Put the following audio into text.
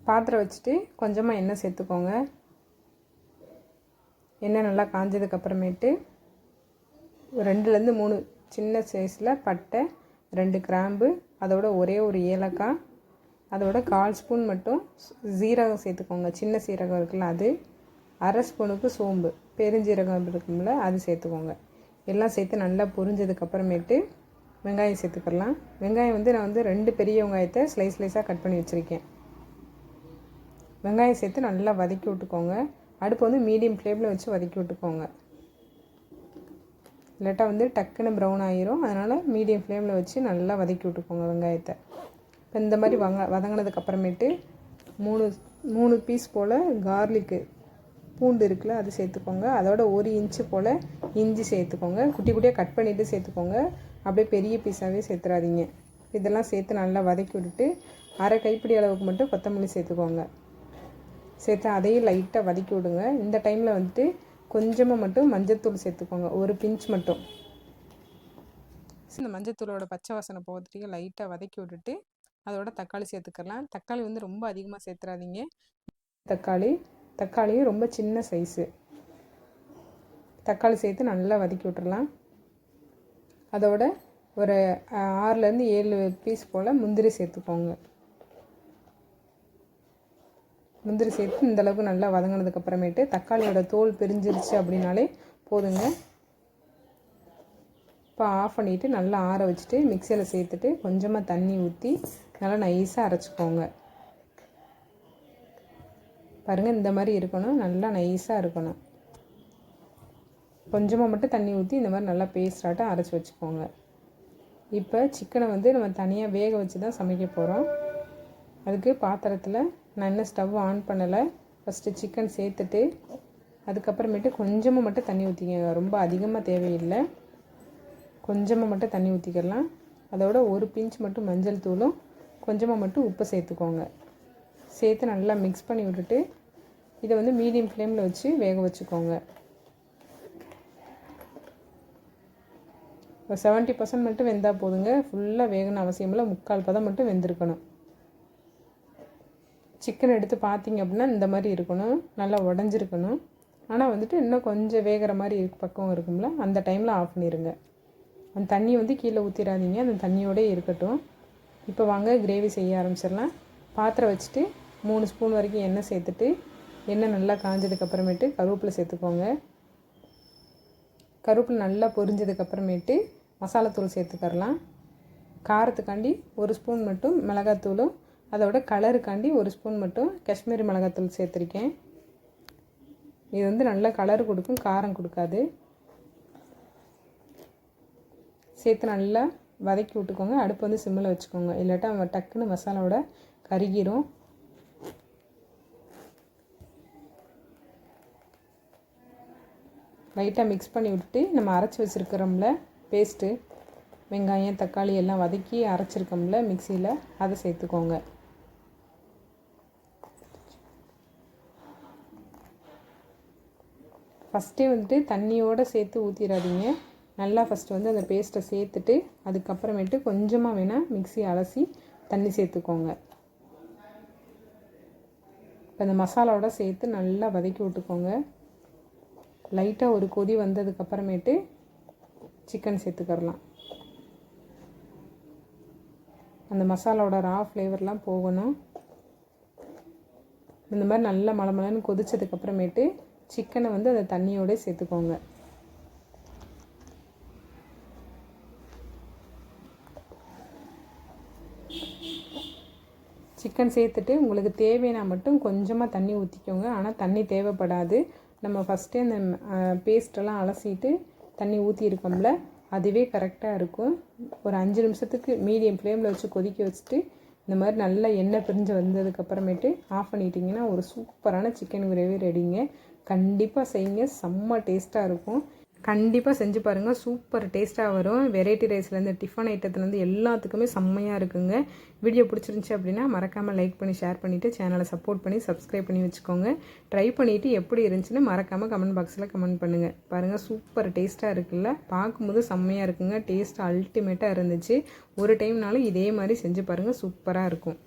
பாத்திரம் வச்சுட்டு கொஞ்சமாக எண்ணெய் சேர்த்துக்கோங்க. எண்ணெய் நல்லா காஞ்சதுக்கப்புறமேட்டு 2லேருந்து 3 சின்ன சைஸில் பட்டை, 2 கிராம்பு, அதோட ஒரே ஒரு ஏலக்காய், அதோட 1/4 ஸ்பூன் மட்டும் சீரகம் சேர்த்துக்கோங்க. சின்ன சீரகம் இருக்குல்ல அது, 1/2 ஸ்பூனுக்கு சோம்பு, பெருஞ்சீரகம் இருக்கும்ல அது சேர்த்துக்கோங்க. எல்லாம் சேர்த்து நல்லா பொரிஞ்சதுக்கப்புறமேட்டு வெங்காயம் சேர்த்துக்கலாம். வெங்காயம் நான் 2 பெரிய வெங்காயத்தை ஸ்லைஸாக கட் பண்ணி வச்சுருக்கேன். வெங்காயம் சேர்த்து நல்லா வதக்கி விட்டுக்கோங்க. அடுப்பு மீடியம் ஃப்ளேமில் வச்சு வதக்கி விட்டுக்கோங்க. இல்லாட்டா டக்குன்னு ப்ரௌன் ஆகிரும். அதனால் மீடியம் ஃப்ளேமில் வச்சு நல்லா வதக்கி விட்டுக்கோங்க வெங்காயத்தை. இப்போ இந்த மாதிரி வதங்கினதுக்கப்புறமேட்டு 3 பீஸ் போல் கார்லிக்கு பூண்டு இருக்குல்ல அது சேர்த்துக்கோங்க. அதோட 1 இன்ச்சு போல் இஞ்சி சேர்த்துக்கோங்க. குட்டி குட்டியாக கட் பண்ணிவிட்டு சேர்த்துக்கோங்க. அப்படியே பெரிய பீஸாகவே சேர்த்துறாதீங்க. இதெல்லாம் சேர்த்து நல்லா வதக்கி விட்டுட்டு 1/2 கைப்பிடி அளவுக்கு மட்டும் கொத்தமல்லி சேர்த்துக்கோங்க. சேர்த்து அதையும் லைட்டாக வதக்கி விடுங்க. இந்த டைமில் கொஞ்சமாக மட்டும் மஞ்சள்தூள் சேர்த்துக்கோங்க, 1 பிஞ்ச் மட்டும். இந்த மஞ்சத்தூளோட பச்சை வாசனை போகிறதுக்கு லைட்டாக வதக்கி விட்டுட்டு அதோட தக்காளி சேர்த்துக்கலாம். தக்காளி ரொம்ப அதிகமாக சேர்த்துறாதீங்க. தக்காளியும் ரொம்ப சின்ன சைஸு தக்காளி சேர்த்து நல்லா வதக்கி விட்டுடலாம். அதோட ஒரு 6லேருந்து 7 பீஸ் போல் முந்திரி சேர்த்துக்கோங்க. முந்திரி சேர்த்து இந்தளவுக்கு நல்லா வதங்கினதுக்கப்புறமேட்டு தக்காளியோட தோல் பிரிஞ்சிருச்சு அப்படின்னாலே போதுங்க. இப்போ ஆஃப் பண்ணிவிட்டு நல்லா ஆற வச்சுட்டு மிக்சியில் சேர்த்துட்டு கொஞ்சமாக தண்ணி ஊற்றி நல்லா நைஸாக அரைச்சிக்கோங்க. பாருங்கள், இந்த மாதிரி இருக்கணும், நல்லா நைஸாக இருக்கணும். கொஞ்சமாக மட்டும் தண்ணி ஊற்றி இந்த மாதிரி நல்லா பேஸ்டாட்டம் அரைச்சி வச்சுக்கோங்க. இப்போ சிக்கனை நம்ம தனியாக வேக வச்சு தான் சமைக்க போகிறோம். அதுக்கு பாத்திரத்தில் நான் இன்னும் ஸ்டவ் ஆன் பண்ணலை. ஃபஸ்ட்டு சிக்கன் சேர்த்துட்டு அதுக்கப்புறமேட்டு கொஞ்சமாக மட்டும் தண்ணி ஊற்றிக்கங்க. ரொம்ப அதிகமாக தேவையில்லை, கொஞ்சமாக மட்டும் தண்ணி ஊற்றிக்கலாம். அதோட 1 பிஞ்ச் மட்டும் மஞ்சள் தூளும் கொஞ்சமாக மட்டும் உப்பு சேர்த்துக்கோங்க. சேர்த்து நல்லா மிக்ஸ் பண்ணி விட்டுட்டு இதை மீடியம் ஃப்ளேமில் வச்சு வேக வச்சுக்கோங்க. ஒரு 70% மட்டும் வெந்தால் போதுங்க. ஃபுல்லாக வேகணும் அவசியம் இல்லை, 3/4 பதம் மட்டும் வெந்திருக்கணும். சிக்கன் எடுத்து பார்த்தீங்க அப்படின்னா இந்த மாதிரி இருக்கணும், நல்லா உடஞ்சிருக்கணும். ஆனால் இன்னும் கொஞ்சம் வேகிற மாதிரி பக்கம் இருக்கும்ல, அந்த டைமில் ஆஃப் பண்ணிடுங்க. அந்த தண்ணி கீழே ஊற்றிடாதீங்க, அந்த தண்ணியோடே இருக்கட்டும். இப்போ வாங்க கிரேவி செய்ய ஆரம்பிச்சிடலாம். பாத்திரம் வச்சுட்டு 3 ஸ்பூன் வரைக்கும் எண்ணெய் சேர்த்துட்டு எண்ணெய் நல்லா காஞ்சதுக்கப்புறமேட்டு கருவேப்பிலை சேர்த்துக்கோங்க. கருவேப்பிலை நல்லா பொரிஞ்சதுக்கப்புறமேட்டு மசாலாத்தூள் சேர்த்துக்கரலாம். காரத்துக்காண்டி 1 ஸ்பூன் மட்டும் மிளகாத்தூளும் அதோட கலருக்காண்டி 1 ஸ்பூன் மட்டும் காஷ்மீரி மிளகாத்தூள் சேர்த்துருக்கேன். இது நல்ல கலர் கொடுக்கும், காரம் கொடுக்காது. சேர்த்து நல்லா வதக்கி விட்டுக்கோங்க. அடுப்பு சிம்மில் வச்சுக்கோங்க, இல்லாட்டா டக்குன்னு மசாலாவோட கருகிரும். லைட்டாக மிக்ஸ் பண்ணி விட்டுட்டு நம்ம அரைச்சி வச்சுருக்கிறோம்ல பேஸ்ட்டு, வெங்காயம் தக்காளி எல்லாம் வதக்கி அரைச்சிருக்கோம்ல மிக்சியில், அதை சேர்த்துக்கோங்க. ஃபஸ்ட்டே தண்ணியோடு சேர்த்து ஊற்றிடாதீங்க. நல்லா ஃபஸ்ட்டு அந்த பேஸ்ட்டை சேர்த்துட்டு அதுக்கப்புறமேட்டு கொஞ்சமாக வேணால் மிக்ஸி அலசி தண்ணி சேர்த்துக்கோங்க. இப்போ இந்த மசாலாவோட சேர்த்து நல்லா வதக்கி விட்டுக்கோங்க. லைட்டாக ஒரு கொதி வந்ததுக்கப்புறமேட்டு சிக்கன் சேர்த்துக்கரலாம். அந்த மசாலாவோட ரா ஃப்ளேவர்லாம் போகணும். இந்த மாதிரி நல்லா மலமலன்னு கொதிச்சதுக்கப்புறமேட்டு சிக்கனை அந்த தண்ணியோட சேர்த்துக்கோங்க. சிக்கன் சேர்த்துட்டு உங்களுக்கு தேவையான மட்டும் கொஞ்சமாக தண்ணி ஊற்றிக்கோங்க. ஆனால் தண்ணி தேவைப்படாது. நம்ம ஃபஸ்ட்டே அந்த பேஸ்ட்டெல்லாம் அலசிட்டு தண்ணி ஊற்றிருக்கோம்ல, அதுவே கரெக்டாக இருக்கும். ஒரு 5 நிமிஷத்துக்கு மீடியம் ஃப்ளேமில் வச்சு கொதிக்க வச்சுட்டு இந்த மாதிரி நல்லா எண்ணெய் பிரிஞ்சு வந்ததுக்கப்புறமேட்டு ஆஃப் பண்ணிட்டிங்கன்னா ஒரு சூப்பரான சிக்கன் கிரேவி ரெடிங்க. கண்டிப்பாக செய்யுங்க, செம்ம டேஸ்ட்டாக இருக்கும். கண்டிப்பாக செஞ்சு பாருங்கள், சூப்பர் டேஸ்ட்டாக வரும். வெரைட்டி ரைஸ்லேருந்து டிஃபன் ஐட்டத்துலேருந்து எல்லாத்துக்குமே செம்மையாக இருக்குங்க. வீடியோ பிடிச்சிருந்துச்சி அப்படின்னா மறக்காமல் லைக் பண்ணி ஷேர் பண்ணிவிட்டு சேனலை சப்போர்ட் பண்ணி சப்ஸ்கிரைப் பண்ணி வச்சுக்கோங்க. ட்ரை பண்ணிவிட்டு எப்படி இருந்துச்சுன்னு மறக்காமல் கமெண்ட் பாக்ஸில் கமெண்ட் பண்ணுங்கள். பாருங்கள், சூப்பர் டேஸ்ட்டாக இருக்குல்ல, பார்க்கும்போது செம்மையாக இருக்குங்க. டேஸ்ட் அல்டிமேட்டாக இருந்துச்சு. ஒரு டைம்னாலும் இதே மாதிரி செஞ்சு பாருங்கள், சூப்பராக இருக்கும்.